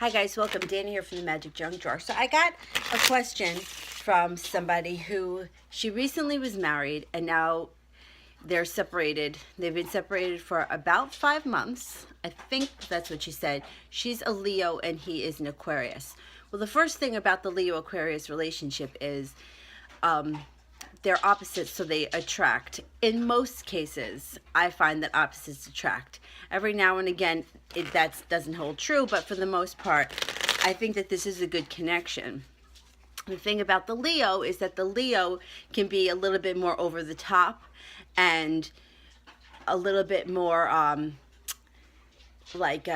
Hi guys, welcome. Dana here from the Magic Junk Drawer. So I got a question from somebody who, she recently was married and now they're separated. They've been separated for about 5 months. I think that's what she said. She's a Leo and he is an Aquarius. Well, the first thing about the Leo-Aquarius relationship is they're opposites, so they attract. In most cases, I find that opposites attract. Every now and again, that doesn't hold true, but for the most part, I think that this is a good connection. The thing about the Leo is that the Leo can be a little bit more over the top and a little bit more like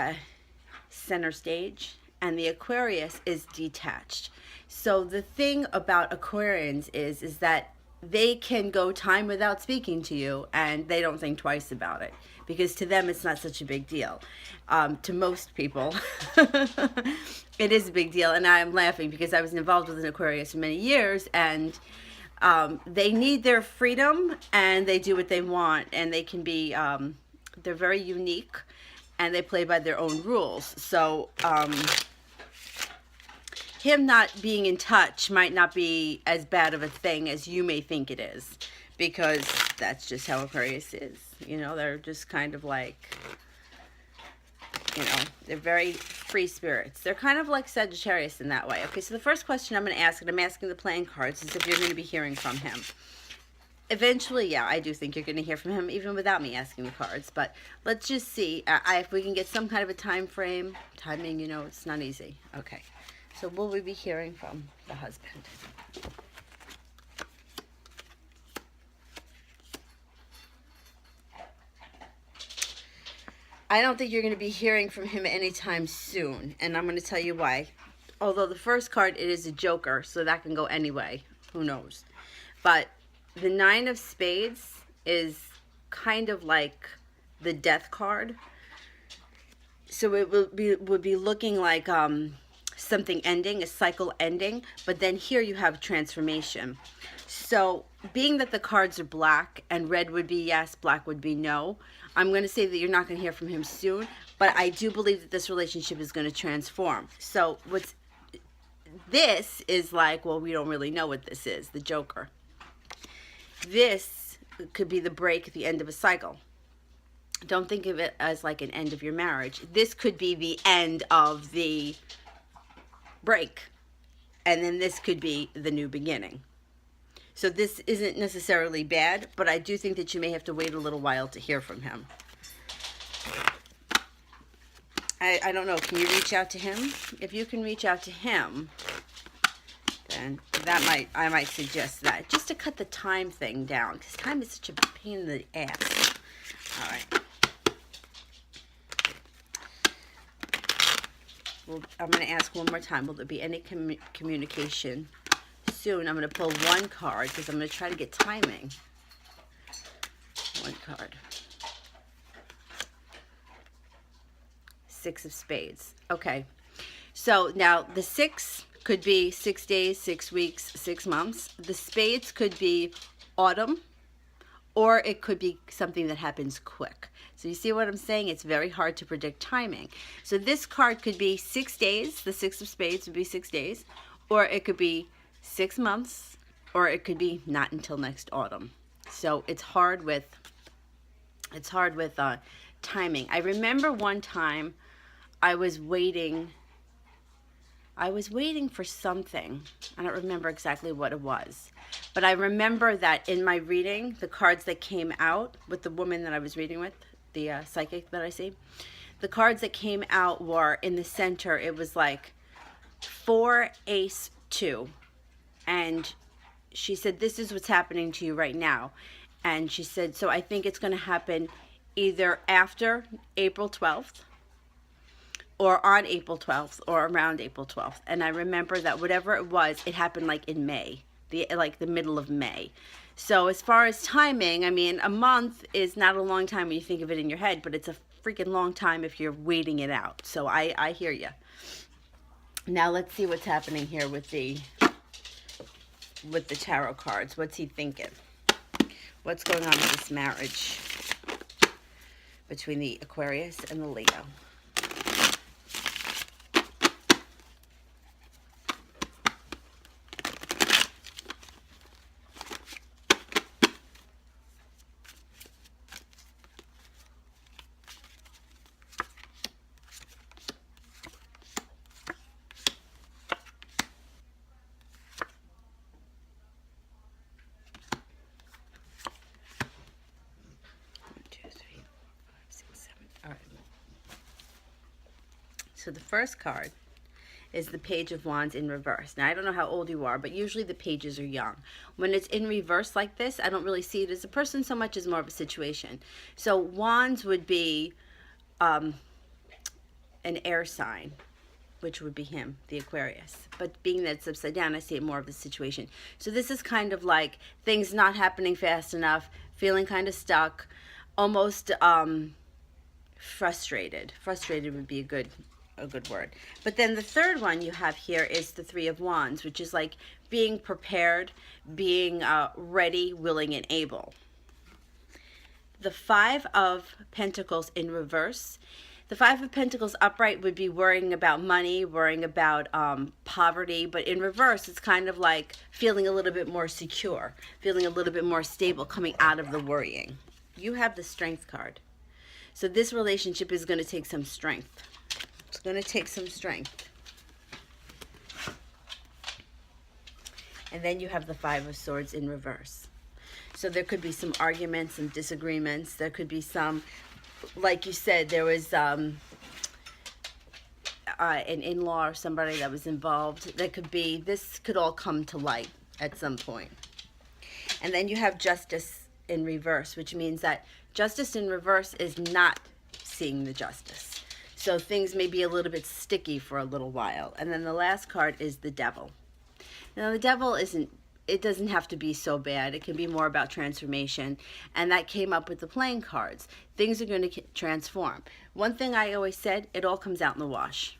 center stage, and the Aquarius is detached. So the thing about Aquarians is that they can go time without speaking to you and they don't think twice about it because to them it's not such a big deal. To most people it is a big deal, and I'm laughing because I was involved with an Aquarius for many years, and they need their freedom and they do what they want, and they can be they're very unique and they play by their own rules. So him not being in touch might not be as bad of a thing as you may think it is, because that's just how Aquarius is. You know, they're just kind of like, you know, they're very free spirits. They're kind of like Sagittarius in that way. Okay, so the first question I'm going to ask, and I'm asking the playing cards, is if you're going to be hearing from him. Eventually, yeah, I do think you're going to hear from him, even without me asking the cards. But let's just see if we can get some kind of a time frame. Timing, you know, it's not easy. Okay. So will we be hearing from the husband? I don't think you're going to be hearing from him anytime soon, and I'm going to tell you why. Although the first card, it is a joker, so that can go any way. Who knows? But the Nine of Spades is kind of like the Death card. So it would be looking like something ending, a cycle ending, but then here you have transformation. So being that the cards are black and red would be yes, black would be no, I'm going to say that you're not going to hear from him soon, but I do believe that this relationship is going to transform. So this is like, well, we don't really know what this is, the Joker. This could be the break at the end of a cycle. Don't think of it as like an end of your marriage. This could be the end of the break, and then this could be the new beginning. So this isn't necessarily bad, but I do think that you may have to wait a little while to hear from him. I don't know, can you reach out to him? If you can reach out to him, then I might suggest that, just to cut the time thing down, because time is such a pain in the ass. All right. Well, I'm going to ask one more time, will there be any communication soon? I'm going to pull one card because I'm going to try to get timing. One card. Six of Spades. Okay. So now the six could be 6 days, 6 weeks, 6 months. The spades could be autumn, or it could be something that happens quick. So you see what I'm saying? It's very hard to predict timing. So this card could be 6 days. The Six of Spades would be 6 days. Or it could be 6 months. Or it could be not until next autumn. So it's hard with timing. I remember one time I was waiting for something. I don't remember exactly what it was. But I remember that in my reading, the cards that came out with the woman that I was reading with, the psychic that I see, the cards that came out were in the center, it was like 4, Ace, 2. And she said, this is what's happening to you right now. And she said, so I think it's going to happen either after April 12th, or on April 12th, or around April 12th. And I remember that whatever it was, it happened like in May, like the middle of May. So as far as timing, I mean, a month is not a long time when you think of it in your head, but it's a freaking long time if you're waiting it out. So I hear you. Now let's see what's happening here with the tarot cards. What's he thinking? What's going on with this marriage between the Aquarius and the Leo? So the first card is the Page of Wands in reverse. Now, I don't know how old you are, but usually the pages are young. When it's in reverse like this, I don't really see it as a person so much as more of a situation. So Wands would be an air sign, which would be him, the Aquarius. But being that it's upside down, I see it more of the situation. So this is kind of like things not happening fast enough, feeling kind of stuck, almost frustrated. Frustrated would be a good word. But then the third one you have here is the Three of Wands, which is like being prepared, being ready, willing, and able. The Five of Pentacles in reverse. The Five of Pentacles upright would be worrying about money, worrying about poverty, but in reverse, it's kind of like feeling a little bit more secure, feeling a little bit more stable, coming out of the worrying. You have the Strength card. So this relationship is going to take some strength. It's going to take some strength. And then you have the Five of Swords in reverse. So there could be some arguments and disagreements. There could be some, like you said, there was an in-law or somebody that was involved. There could be, this could all come to light at some point. And then you have Justice in reverse, which means that Justice in reverse is not seeing the justice. So things may be a little bit sticky for a little while. And then the last card is the Devil. Now the Devil it doesn't have to be so bad. It can be more about transformation. And that came up with the playing cards. Things are going to transform. One thing I always said, it all comes out in the wash.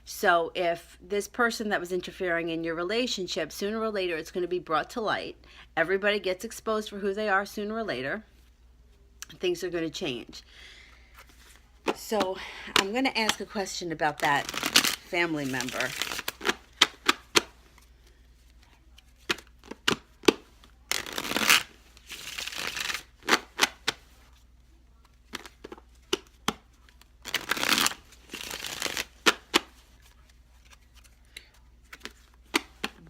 So if this person that was interfering in your relationship, sooner or later it's going to be brought to light. Everybody gets exposed for who they are sooner or later. Things are going to change. So I'm going to ask a question about that family member.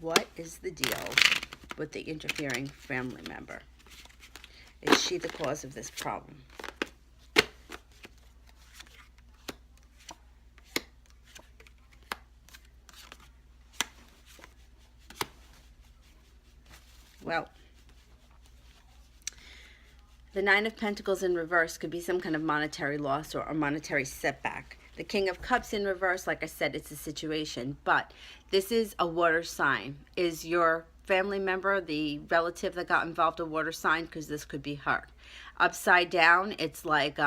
What is the deal with the interfering family member? Is she the cause of this problem? Well, the Nine of Pentacles in reverse could be some kind of monetary loss or a monetary setback. The King of Cups in reverse, like I said, it's a situation, but this is a water sign. Is your family member, the relative that got involved, a water sign? Because this could be her. Upside down, it's like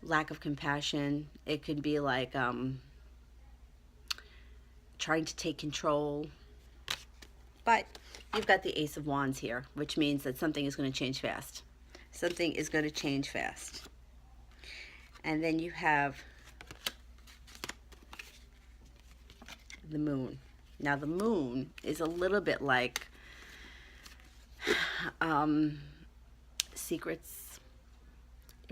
lack of compassion. It could be like trying to take control. But you've got the Ace of Wands here, which means that something is going to change fast. Something is going to change fast. And then you have the Moon. Now the Moon is a little bit like secrets,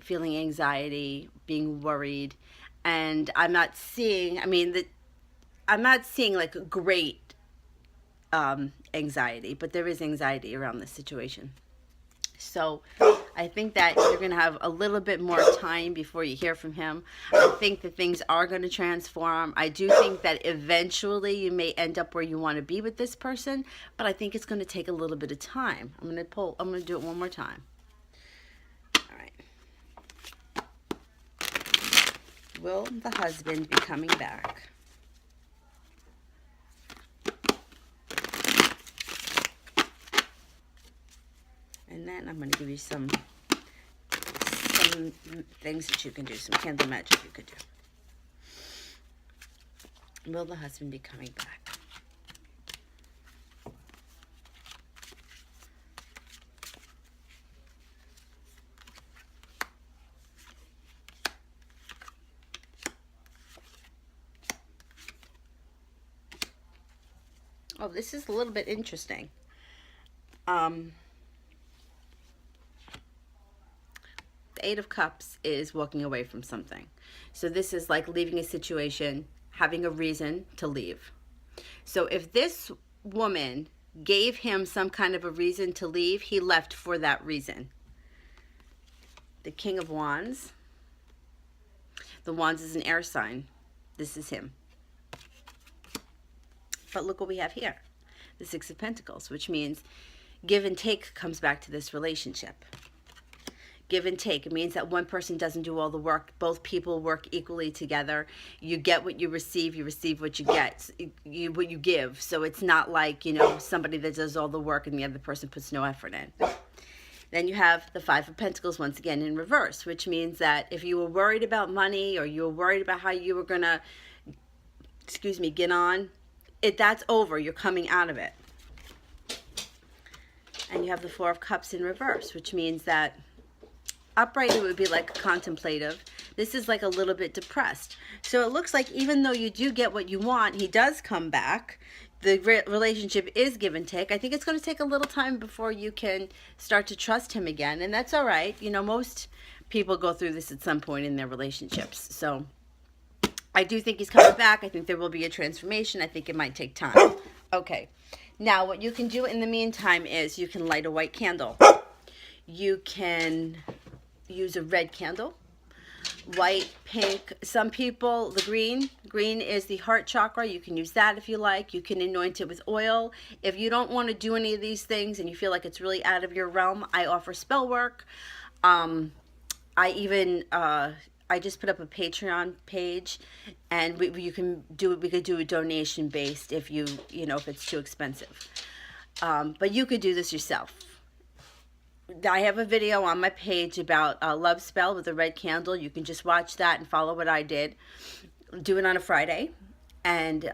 feeling anxiety, being worried. And I'm not seeing, I'm not seeing like a great anxiety, but there is anxiety around this situation. So I think that you're going to have a little bit more time before you hear from him. I think that things are going to transform. I do think that eventually you may end up where you want to be with this person, but I think it's going to take a little bit of time. I'm going to do it one more time. All right. Will the husband be coming back? And then I'm going to give you some things that you can do, some candle magic you could do. Will the husband be coming back? Oh, this is a little bit interesting. The Eight of Cups is walking away from something. So this is like leaving a situation, having a reason to leave. So if this woman gave him some kind of a reason to leave, he left for that reason. The King of Wands. The Wands is an air sign. This is him. But look what we have here. The Six of Pentacles, which means give and take comes back to this relationship. Give and take. It means that one person doesn't do all the work. Both people work equally together. You get what you receive what you get, what you give. So it's not like, you know, somebody that does all the work and the other person puts no effort in. Then you have the Five of Pentacles once again in reverse, which means that if you were worried about money or you were worried about how you were going to, get on, that's over. You're coming out of it. And you have the Four of Cups in reverse, which means that upright, it would be like contemplative. This is like a little bit depressed. So it looks like even though you do get what you want, he does come back. The relationship is give and take. I think it's going to take a little time before you can start to trust him again. And that's all right. You know, most people go through this at some point in their relationships. So I do think he's coming back. I think there will be a transformation. I think it might take time. Okay. Now, what you can do in the meantime is you can light a white candle. You can use a red candle, white, pink. Some people, the green is the heart chakra. You can use that if you like. You can anoint it with oil. If you don't want to do any of these things and you feel like it's really out of your realm, I offer spell work. I just put up a Patreon page, and we could do a donation based if if it's too expensive. But you could do this yourself. I have a video on my page about a love spell with a red candle. You can just watch that and follow what I did. Do it on a Friday, and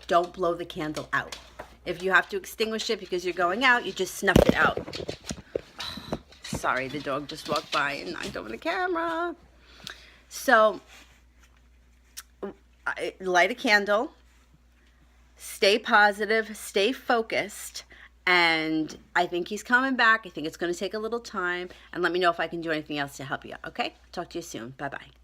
don't blow the candle out. If you have to extinguish it because you're going out, you just snuff it out. Oh, sorry, the dog just walked by and knocked over the camera. So, light a candle, stay positive, stay focused. And I think he's coming back. I think it's going to take a little time. And let me know if I can do anything else to help you. Okay? Talk to you soon. Bye-bye.